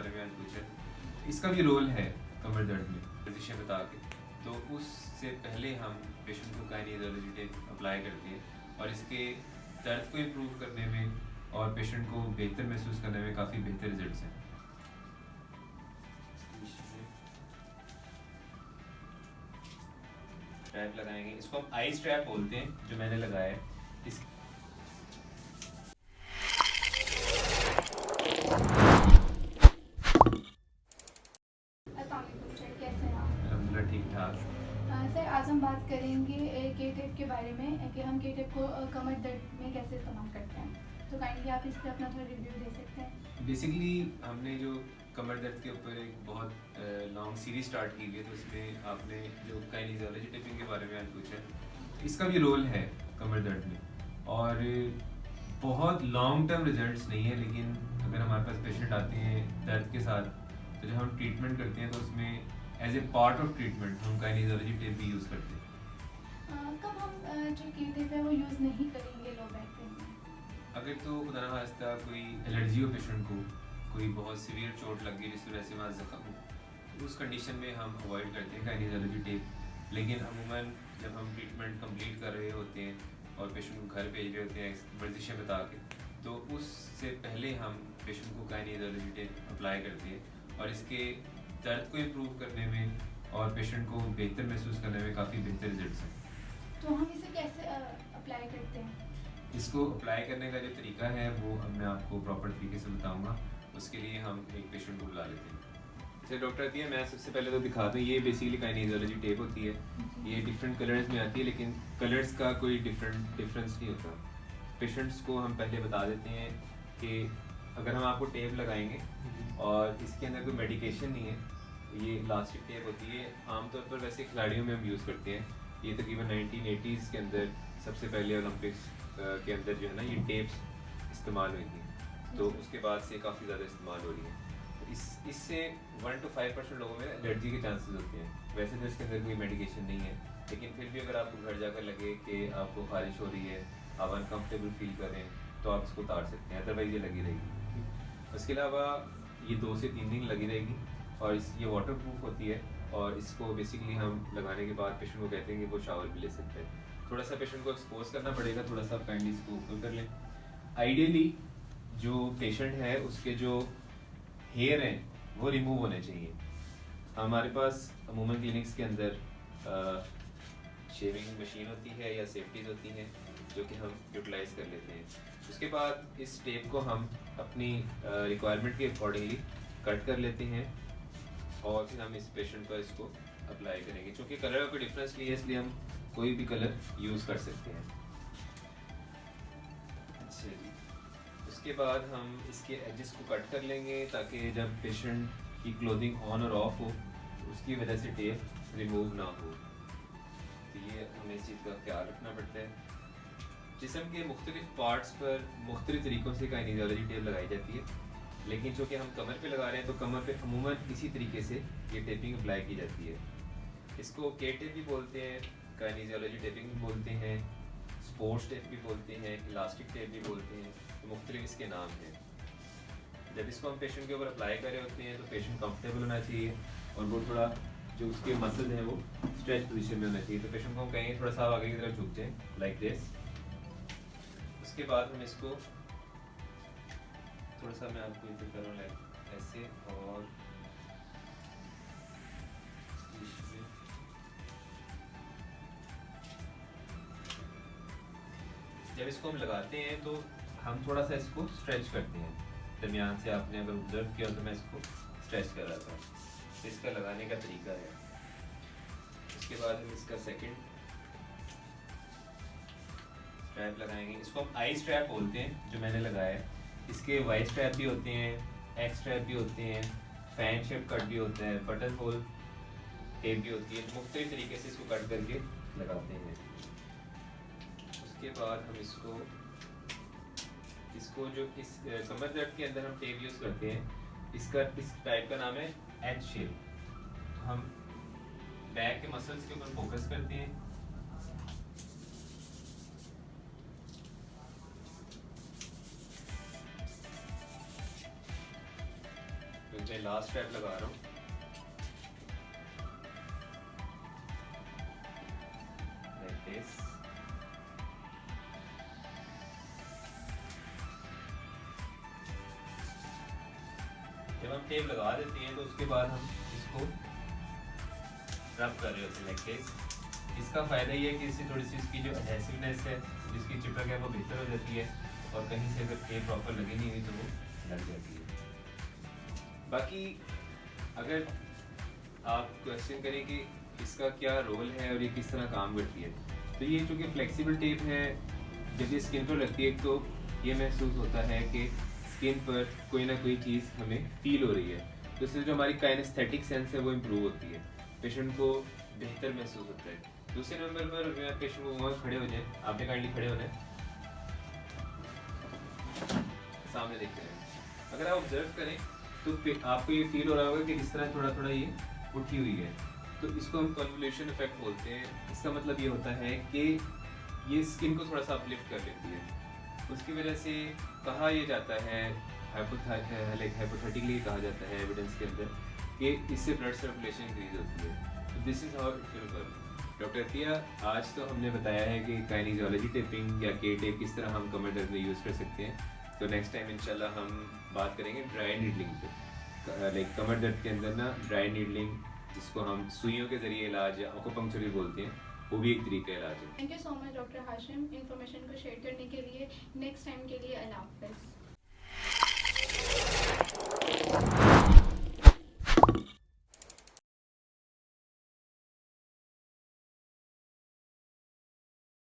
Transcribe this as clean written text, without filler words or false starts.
बारे में आज पूछा। इसका भी रोल है कमर दर्द में पोजीशन बता के, तो उससे पहले हम पेशेंट को काइनेसियोलॉजी टेप अप्लाई करते हैं और इसके दर्द को इम्प्रूव करने में और पेशेंट को बेहतर महसूस करने में काफ़ी बेहतर रिजल्ट्स हैं। स्ट्रैप लगाएंगे, इसको हम आई स्ट्रैप बोलते हैं जो मैंने लगाया है। इस कैसे हैं आप? अल्हम्दुलिल्लाह ठीक ठाक। सर आज हम बात करेंगे के टेप के बारे में कि हम के टेप को कमर दर्द में कैसे इस्तेमाल करते हैं, तो काइंडली आप इस पर अपना थोड़ा रिव्यू दे सकते हैं। बेसिकली हमने जो कमर दर्द के ऊपर एक बहुत लॉन्ग सीरीज स्टार्ट की हुई है, तो उसमें आपने जो काइनेसियोलॉजी टेपिंग के बारे में आज पूछा। इसका भी रोल है कमर दर्द में और बहुत लॉन्ग टर्म रिजल्ट्स नहीं है, लेकिन अगर हमारे पास पेशेंट आते हैं दर्द के साथ, तो जब हम ट्रीटमेंट करते हैं तो उसमें as a part of treatment हम काइनेसियोलॉजी टेप भी यूज़ करते हैं। कब हम जो के टेप है वो यूज़ नहीं करेंगे लो बैक पेन में? अगर तो खुदा ना खास्ता कोई एलर्जी हो पेशेंट को, कोई बहुत सीवियर चोट लग गई जिस वजह से वहाँ जख्म हो, तो उस कंडीशन में हम अवॉइड करते हैं काइनेसियोलॉजी टेप। लेकिन अमूमन जब हम ट्रीटमेंट कंप्लीट कर रहे होते हैं और पेशेंट को घर भेज रहे होते हैं वर्जिशें बता के, तो उससे पहले हम पेशेंट को काइनेसियोलॉजी टेप अप्लाई करते हैं और इसके दर्द को इम्प्रूव करने में और पेशेंट को बेहतर महसूस करने में काफ़ी बेहतर रिजल्ट्स हैं। तो हम इसे कैसे अप्लाई करते हैं? इसको अप्लाई करने का जो तरीका है वो अब मैं आपको प्रॉपर तरीके से बताऊंगा। उसके लिए हम एक पेशेंट को बुला लेते हैं। अच्छा डॉक्टर दिया, मैं सबसे पहले तो दिखा दूँ, ये बेसिकली काइनेसियोलॉजी टेप होती है। ये डिफरेंट कलर्स में आती है, लेकिन कलर्स का कोई डिफरेंस नहीं होता। पेशेंट्स को हम पहले बता देते हैं कि अगर हम आपको टेप लगाएंगे और इसके अंदर कोई मेडिकेशन नहीं है, ये इलास्टिक टेप होती है। आमतौर पर वैसे खिलाड़ियों में हम यूज़ करते हैं। ये तकरीबन 1980s के अंदर सबसे पहले ओलंपिक्स के अंदर जो है ना ये टेप्स इस्तेमाल हुई थी, तो उसके बाद से काफ़ी ज़्यादा इस्तेमाल हो रही है। तो इससे 1 to 5% लोगों में एलर्जी के चांसेस होते हैं। वैसे तो इसके अंदर कोई मेडिकेशन नहीं है, लेकिन फिर भी अगर आपको घर जाकर लगे कि आपको खारिश हो रही है, आप अनकम्फर्टेबल फील कर रहे हैं, तो आप इसको उतार सकते हैं, अदरवाइज ये लगी रहेगी। उसके अलावा ये 2 से 3 दिन लगी रहेगी और ये वाटर प्रूफ होती है और इसको बेसिकली हम लगाने के बाद पेशेंट को कहते हैं कि वो शावर भी ले सकते हैं। थोड़ा सा पेशेंट को एक्सपोज करना पड़ेगा, थोड़ा सा काइंडली इसको ऊपर कर लें। आइडियली जो पेशेंट है उसके जो हेयर हैं वो रिमूव होने चाहिए। हमारे पास अमूमन क्लिनिक्स के अंदर शेविंग मशीन होती है या सेफ्टीज होती हैं जो कि हम यूटिलाइज कर लेते हैं। उसके बाद इस टेप को हम अपनी रिक्वायरमेंट के अकॉर्डिंगली कट कर लेते हैं और फिर हम इस पेशेंट पर इसको अप्लाई करेंगे। क्योंकि कलर का कोई डिफरेंस नहीं है, इसलिए हम कोई भी कलर यूज़ कर सकते हैं। अच्छा जी, उसके बाद हम इसके एजेस को कट कर लेंगे ताकि जब पेशेंट की क्लोथिंग ऑन और ऑफ हो तो उसकी वजह से टेप रिमूव ना हो। तो ये हमें इस चीज़ का ख्याल रखना पड़ता है। जिस्म के मुख्तलिफ पार्ट्स पर मुख्तलिफ तरीक़ों से काइनेसियोलॉजी टेप लगाई जाती है, लेकिन चूँकि हम कमर पे लगा रहे हैं तो कमर पे अमूमन इसी तरीके से ये टेपिंग अप्लाई की जाती है। इसको के टेप भी बोलते हैं, काइनेसियोलॉजी टेपिंग भी बोलते हैं, स्पोर्ट्स टेप भी बोलते हैं, इलास्टिक टेप भी बोलते हैं, तो मुख्तलिफ इसके नाम हैं। जब इसको हम पेशेंट के ऊपर अप्लाई कर रहे होते हैं तो पेशेंट कंफर्टेबल होना चाहिए और वो थोड़ा जो उसके मसल हैं वो स्ट्रेच पोजीशन में होना चाहिए। तो पेशेंट को हम कहेंगे थोड़ा सा आगे की तरफ झुक जाए, लाइक दिस। उसके बाद हम इसको थोड़ा सा, मैं आपको इधर कर रहा हूँ लाइक ऐसे, और जब इसको हम लगाते हैं तो हम थोड़ा सा इसको स्ट्रेच करते हैं। दरमियान से आपने अगर ऑब्जर्व किया तो मैं इसको स्ट्रेच कर रहा था, तो इसका लगाने का तरीका है। उसके बाद हम इसका सेकंड स्ट्रैप लगाएंगे। इसको हम आई स्ट्रैप बोलते हैं जो मैंने लगाया है। इसके वाई स्ट्रैप भी होते हैं, एक्स स्ट्रैप भी होते हैं, फैन शेप कट भी होता है, बटन होल टेप भी होती है। मुख्तलिफ तरीके से इसको कट करके लगाते हैं। उसके बाद हम इसको जो इस कमर दर्द के अंदर हम टेप यूज़ करते हैं, इसका इस टाइप का नाम है एच शेप। तो हम बैक के मसल्स के ऊपर फोकस करते हैं, तो मैं लास्ट स्ट्रैप लगा रहा हूँ। Like this. जब हम टेप लगा देते हैं तो उसके बाद हम इसको रब कर रहे होते हैं like this. इसका फ़ायदा ये है कि इससे थोड़ी सी इसकी जो एडहेसिवनेस है, जिसकी चिपक है, वो बेहतर हो जाती है और कहीं से अगर टेप प्रॉपर लगी नहीं हुई तो वो लग जाती है। बाकी अगर आप क्वेश्चन करें कि इसका क्या रोल है और ये किस तरह काम करती है, तो ये चूँकि फ्लेक्सिबल टेप है, जब ये स्किन पर लगती है तो ये महसूस होता है कि स्किन पर कोई ना कोई चीज़ हमें फील हो रही है, तो इससे जो हमारी काइनेस्थेटिक सेंस है वो इम्प्रूव होती है, पेशेंट को बेहतर महसूस होता है। दूसरे नंबर पर मैं पेशेंट को वहाँ खड़े हो जाए, आपने काइंडली खड़े होना है, सामने देखते हैं। अगर आप ऑब्जर्व करें तो आपको ये फील हो रहा होगा कि जिस तरह थोड़ा थोड़ा ये उठी हुई है, तो इसको हम कन्वोल्यूशन इफेक्ट बोलते हैं। इसका मतलब ये होता है कि ये स्किन को थोड़ा सा अपलिफ्ट कर लेती है। उसकी वजह से कहा ये जाता है, हाइपोथेटिकली कहा जाता है एविडेंस के अंदर कि इससे ब्लड सर्कुलेशन इंक्रीज होती है। तो this is how it will work. Doctor Atiya, आज तो हमने बताया है कि काइनेसियोलॉजी टेपिंग या के टेप किस तरह हम कमर दर्द में यूज़ कर सकते हैं। तो नेक्स्ट टाइम इंशाल्लाह हम बात करेंगे ड्राई नीडलिंग पे। लाइक कमर दर्द के अंदर ना ड्राई नीडलिंग, जिसको हम सुइयों के ज़रिए इलाज या एक्यूपंक्चर भी बोलते हैं, वो भी एक तरीका इलाज है। Thank you so much doctor Hashim, information को शेयर करने के लिए। नेक्स्ट टाइम के लिए अल्लाह हाफ़िज़।